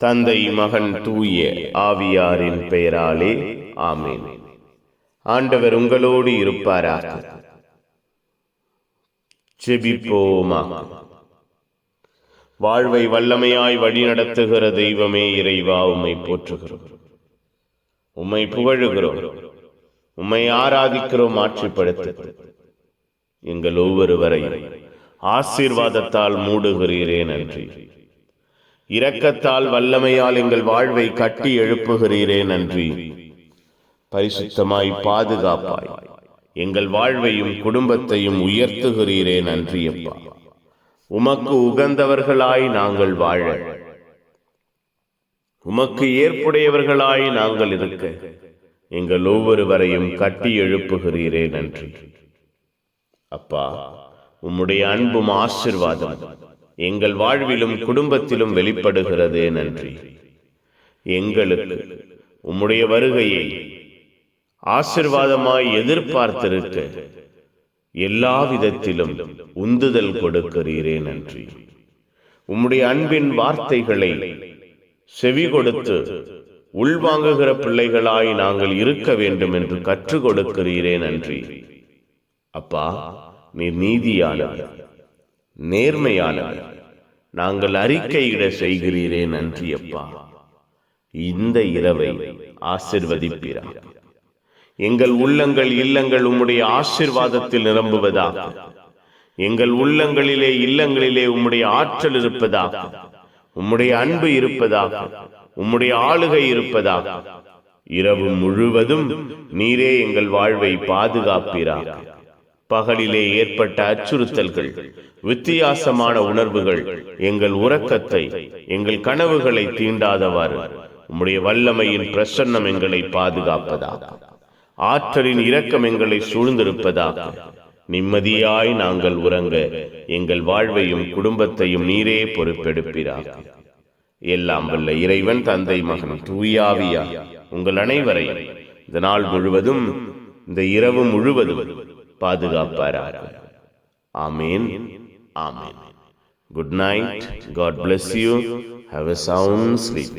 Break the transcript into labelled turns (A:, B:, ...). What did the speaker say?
A: தந்தை, மகன், தூய ஆவியாரின் பெயராலே ஆமென். ஆண்டவர் உங்களோடு இருப்பாராக. ஜெபிப்போமாக. வாழ்வை வல்லமையாய் வழிநடத்துகிற தெய்வமே இறைவா, உம்மை போற்றுகிறோம், உம்மை புகழுகிறோம், உம்மை ஆராதிக்கிறோம், ஆட்சிப்படுத்துகிறோம். எங்கள் ஒவ்வொருவரையும் ஆசீர்வாதத்தால் மூடுகிறீரே நன்றி. இரக்கத்தால் வல்லமையால் எங்கள் வாழ்வை கட்டி எழுப்புகிறீரே நன்றி. பரிசுத்தமாய் பாதுகாப்பாய் எங்கள் வாழ்வையும் குடும்பத்தையும் உயர்த்துகிறீரே நன்றி அப்பா. உமக்கு உகந்தவர்களாய் நாங்கள் வாழ, உமக்கு ஏற்புடையவர்களாய் நாங்கள் இருக்க எங்கள் ஒவ்வொருவரையும் கட்டி எழுப்புகிறீரே நன்றி அப்பா. உம்முடைய அன்பும் ஆசீர்வாதம் எங்கள் வாழ்விலும் குடும்பத்திலும் வெளிப்படுகிறதே நன்றி. எங்களுக்கு உம்முடைய வருகையை ஆசீர்வாதமாய் எதிர்பார்த்திருக்க எல்லா விதத்திலும் உந்துதல் கொடுக்கிறீரே நன்றி. உம்முடைய அன்பின் வார்த்தைகளை செவி கொடுத்து உள்வாங்குகிற பிள்ளைகளாய் நாங்கள் இருக்க வேண்டும் என்று கற்றுக் கொடுக்கிறீரே நன்றி அப்பா. நீர் நீதியானவர், நேர்மையானவர். நாங்கள் அறிக்கையிட செய்கிறீரே நன்றி அப்பா. இந்த இரவை ஆசீர்வதிப்பீரா. எங்கள் உள்ளங்கள் இல்லங்கள் உம்முடைய ஆசீர்வாதத்தில் நிரம்புவதாக. எங்கள் உள்ளங்களிலே இல்லங்களிலே உம்முடைய ஆற்றல் இருப்பதாக, உம்முடைய அன்பு இருப்பதாக, உம்முடைய ஆளுகை இருப்பதாக. இரவு முழுவதும் நீரே எங்கள் வாழ்வை பாதுகாப்பீராக. பகலிலே ஏற்பட்ட அச்சுறுத்தல்கள், வித்தியாசமான உணர்வுகள் எங்கள் உறக்கத்தை, எங்கள் கனவுகளை தீண்டாதவாறு உம்முடைய வல்லமையின் பிரசன்னம் எங்களை பாதுகாப்பதாக. ஆற்றலின் இரக்கம் எங்களை சூழ்ந்திருப்பதாக. நிம்மதியாய் நாங்கள் உறங்க எங்கள் வாழ்வையும் குடும்பத்தையும் நீரே பொறுப்பெடுப்பீராக. எல்லாம் வல்ல இறைவன், தந்தை, மகன், தூயாவியா உங்கள் அனைவரையும் இந்த நாள் முழுவதும், இந்த இரவு முழுவதும் பாதுகாப்பாராக. ஆமேன், ஆமேன். Good night. God bless you. Have a sound sleep.